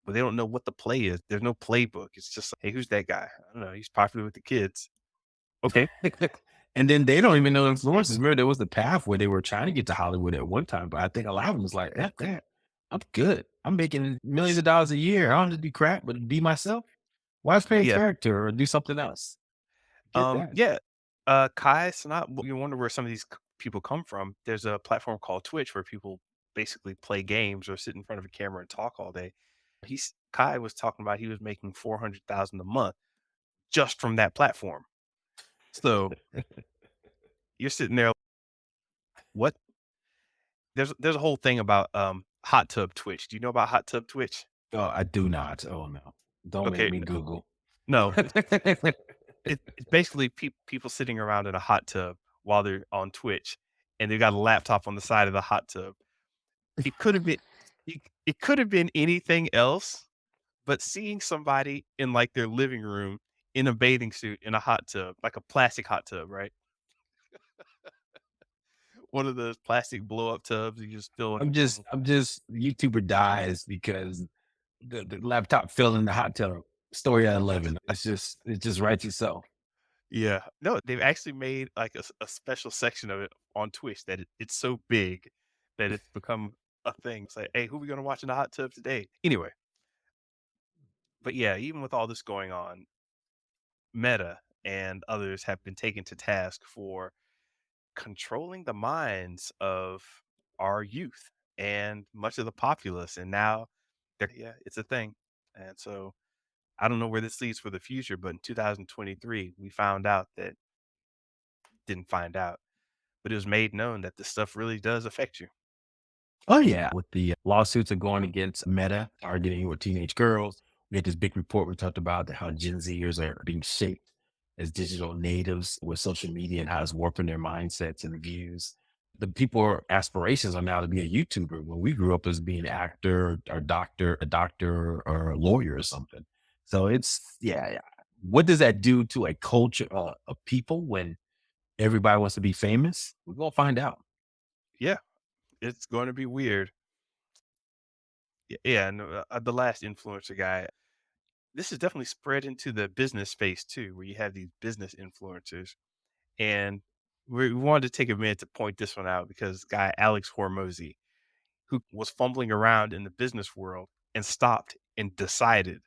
but they don't know what the play is. There's no playbook. It's just like, hey, who's that guy? I don't know. He's popular with the kids. Okay. And then they don't even know influencers. Remember, there was the path where they were trying to get to Hollywood at one time, but I think a lot of them was like, that, I'm good. I'm making millions of dollars a year. I don't have to do crap, but be myself. Why play a Yeah. character or do something else? Get that. Yeah. Kai Cenat, you wonder where some of these people come from. There's a platform called Twitch where people basically play games or sit in front of a camera and talk all day. Kai was talking about he was making 400,000 a month just from that platform. So you're sitting there, what? There's a whole thing about hot tub Twitch. Do you know about hot tub Twitch? Oh, I do not. Oh no. Don't make Okay, me Google. no, it's basically people sitting around in a hot tub while they're on Twitch, and they've got a laptop on the side of the hot tub. It could have been it could have been anything else, but seeing somebody in, like, their living room in a bathing suit in a hot tub, like a plastic hot tub, right? One of those plastic blow up tubs you just fill. I'm just YouTuber dies because the laptop fell in the hot tub. Story at 11. It's just right yourself. Yeah. No, they've actually made, like, a special section of it on Twitch that it's so big that it's become a thing. It's like, "Hey, who we gonna watch in the hot tub today?" Anyway, but yeah, even with all this going on, Meta and others have been taken to task for controlling the minds of our youth and much of the populace, and now yeah, it's a thing. And so, I don't know where this leads for the future, but in 2023, we found out that didn't find out. But it was made known that this stuff really does affect you. Oh yeah. With the lawsuits are going against Meta, targeting with teenage girls. We had this big report we talked about how Gen Zers are being shaped as digital natives with social media and how it's warping their mindsets and views. The people aspirations are now to be a YouTuber when we grew up as being an actor or doctor, a doctor or a lawyer or something. So it's yeah. What does that do to a culture of people when everybody wants to be famous? We're gonna find out. Yeah, it's going to be weird. Yeah, and the last influencer guy, this is definitely spread into the business space too, where you have these business influencers. And we wanted to take a minute to point this one out because guy Alex Hormozy, who was fumbling around in the business world and stopped and decided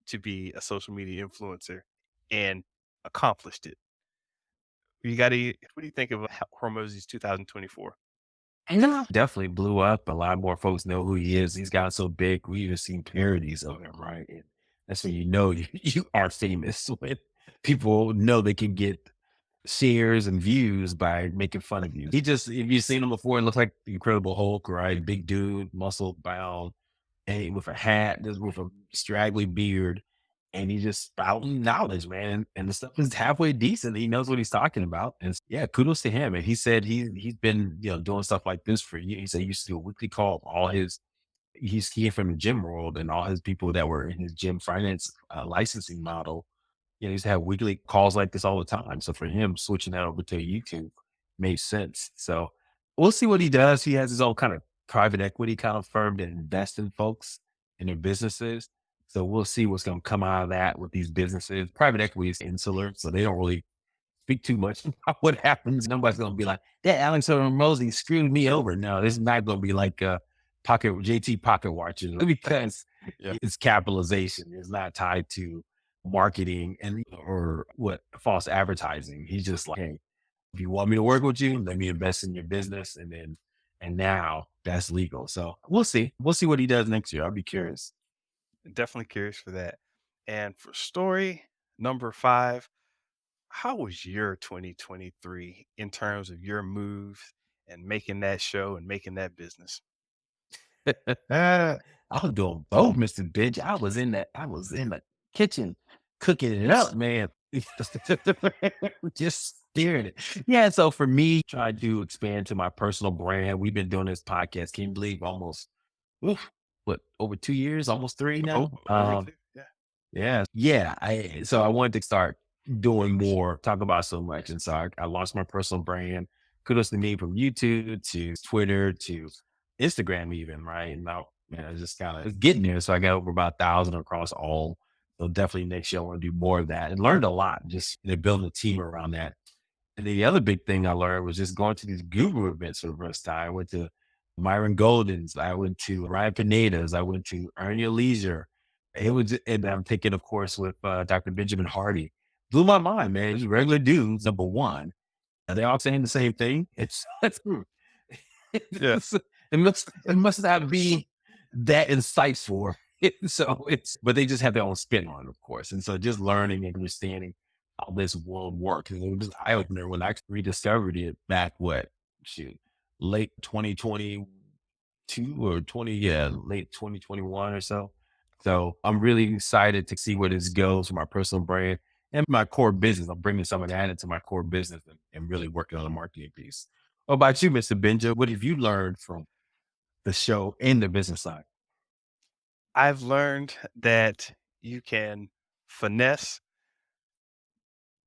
to be a social media influencer and accomplished it. What do you think of Hormozy's 2024? No. Definitely blew up. A lot more folks know who he is. He's gotten so big. We even seen parodies of him, right? And that's when you know you are famous when people know they can get shares and views by making fun of you. He just, if you've seen him before, it looks like the Incredible Hulk, right? Big dude, muscle bound, and with a hat, just with a straggly beard. And he's just spouting knowledge, man. And the stuff is halfway decent. He knows what he's talking about. And yeah, kudos to him. And he said he's been, doing stuff like this for years. He said he used to do a weekly call of all his he came from the gym world and all his people that were in his gym finance licensing model, he used to have weekly calls like this all the time. So for him, switching that over to YouTube made sense. So we'll see what he does. He has his own kind of private equity kind of firm that invests in folks and their businesses. So we'll see what's going to come out of that with these businesses. Private equity is insular, so they don't really speak too much about what happens. Nobody's going to be like, that Alex Mosey screwed me over. No, this is not going to be like pocket JT pocket watches because Yeah. it's capitalization. It's not tied to marketing and or what false advertising. He's just like, hey, if you want me to work with you, let me invest in your business. And now that's legal. So we'll see. We'll see what he does next year. I'll be curious. Definitely curious for that. And for story number 5, how was your 2023 in terms of your moves and making that show and making that business? I was doing both, Mr. Benja. I was in the kitchen cooking it up, man. Just steering it. Yeah. So for me, try to expand to my personal brand. We've been doing this podcast. Can you believe almost oof, what over 2 years, almost three Oh, now? over 2. Yeah. Yeah. Yeah. So I wanted to start doing more, talk about so much. And so I launched my personal brand. Kudos to me from YouTube to Twitter to Instagram, even, right? And now, man, I just kind of getting there. So I got over about 1,000 across all. So definitely next year I want to do more of that and learned a lot, just building a team around that. And then the other big thing I learned was just going to these guru events for the first time. I went to Myron Golden's, I went to Ryan Pineda's, I went to Earn Your Leisure. And I'm taking, of course, with Dr. Benjamin Hardy. Blew my mind, man. Just regular dudes, number one. Are they all saying the same thing? Yeah. It must not be that insightful. But they just have their own spin on it, of course. And so just learning and understanding how this world works. And it was just eye opener when I rediscovered it back, shoot, late 2022 or 20, yeah, late 2021 or so. So I'm really excited to see where this goes for my personal brand and my core business. I'm bringing some of that into my core business and really working on the marketing piece. What about you, Mr. Benja? What have you learned from the show and the business side? I've learned that you can finesse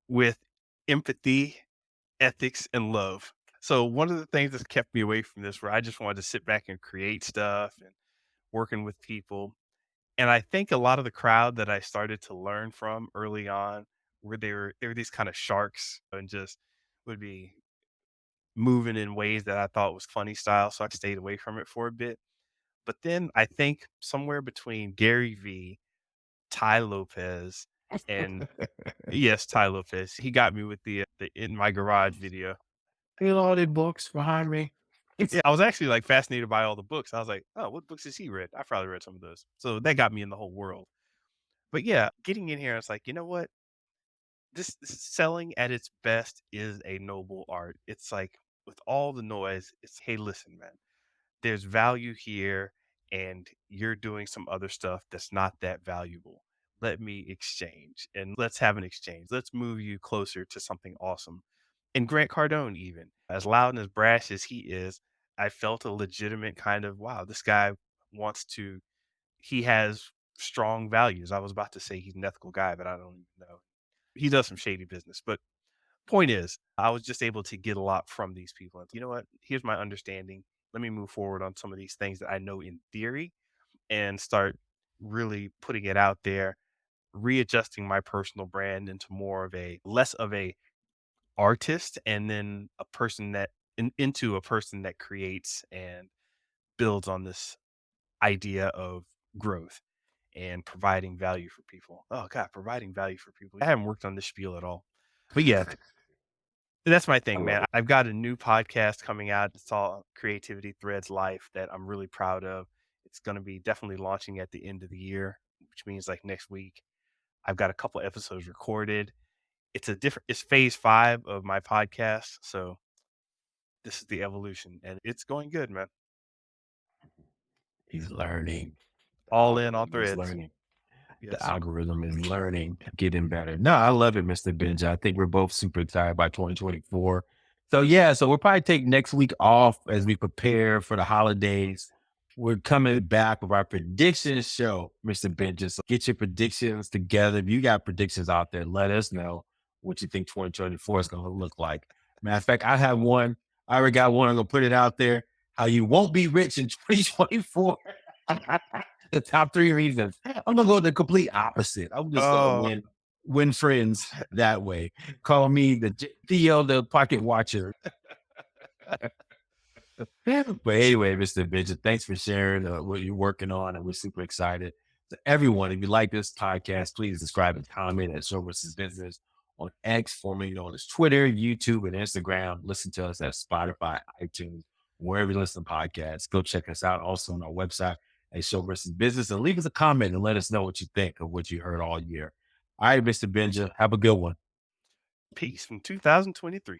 with empathy, ethics, and love. So one of the things that's kept me away from this, where I just wanted to sit back and create stuff and working with people. And I think a lot of the crowd that I started to learn from early on, where they were these kind of sharks and just would be moving in ways that I thought was funny style. So I stayed away from it for a bit. But then I think somewhere between Gary V, Ty Lopez, and yes, Ty Lopez, he got me with the In My Garage video. Look at all the books behind me. Yeah, I was actually, like, fascinated by all the books. I was like, "Oh, what books has he read?" I probably read some of those. So that got me in the whole world. But yeah, getting in here, I was like, "You know what? This selling at its best is a noble art." It's like, with all the noise, it's, "Hey, listen, man. There's value here, and you're doing some other stuff that's not that valuable. Let me exchange, and let's have an exchange. Let's move you closer to something awesome." And Grant Cardone, even as loud and as brash as he is, I felt a legitimate kind of, wow, this guy wants to, he has strong values. I was about to say he's an ethical guy, but I don't even know. He does some shady business. But point is, I was just able to get a lot from these people. And you know what? Here's my understanding. Let me move forward on some of these things that I know in theory and start really putting it out there, readjusting my personal brand into more of a less of a artist and then a person that into a person that creates and builds on this idea of growth and providing value for people. Oh god, providing value for people. I haven't worked on this spiel at all. But yeah, that's my I thing, love man. it. I've got a new podcast coming out. It's all Creativity Threads Life that I'm really proud of. It's going to be definitely launching at the end of the year, which means like next week. I've got a couple episodes recorded. It's phase 5 of my podcast. So this is the evolution and it's going good, man. He's learning. The All in, all algorithm is threads. learning. The Yes. algorithm is learning, getting better. No, I love it, Mr. Benja. I think we're both super excited by 2024. So yeah, so we'll probably take next week off as we prepare for the holidays. We're coming back with our predictions show, Mr. Benja. So get your predictions together. If you got predictions out there, let us know what you think 2024 is going to look like. Matter of fact, I have one. I already got one. I'm going to put it out there. How you won't be rich in 2024. the top 3 reasons. I'm gonna go the complete opposite. I'm just gonna Oh, win friends that way. Call me the Theo, the pocket watcher. But anyway, Mr. Benja, thanks for sharing what you're working on, and we're super excited. To everyone, if you like this podcast, please subscribe and comment at Show versus Business on X, formerly known as Twitter, YouTube, and Instagram. Listen to us at Spotify, iTunes, wherever you listen to podcasts. Go check us out also on our website at Show versus Business, and leave us a comment and let us know what you think of what you heard all year. All right, Mr. Benja, have a good one. peace from 2023.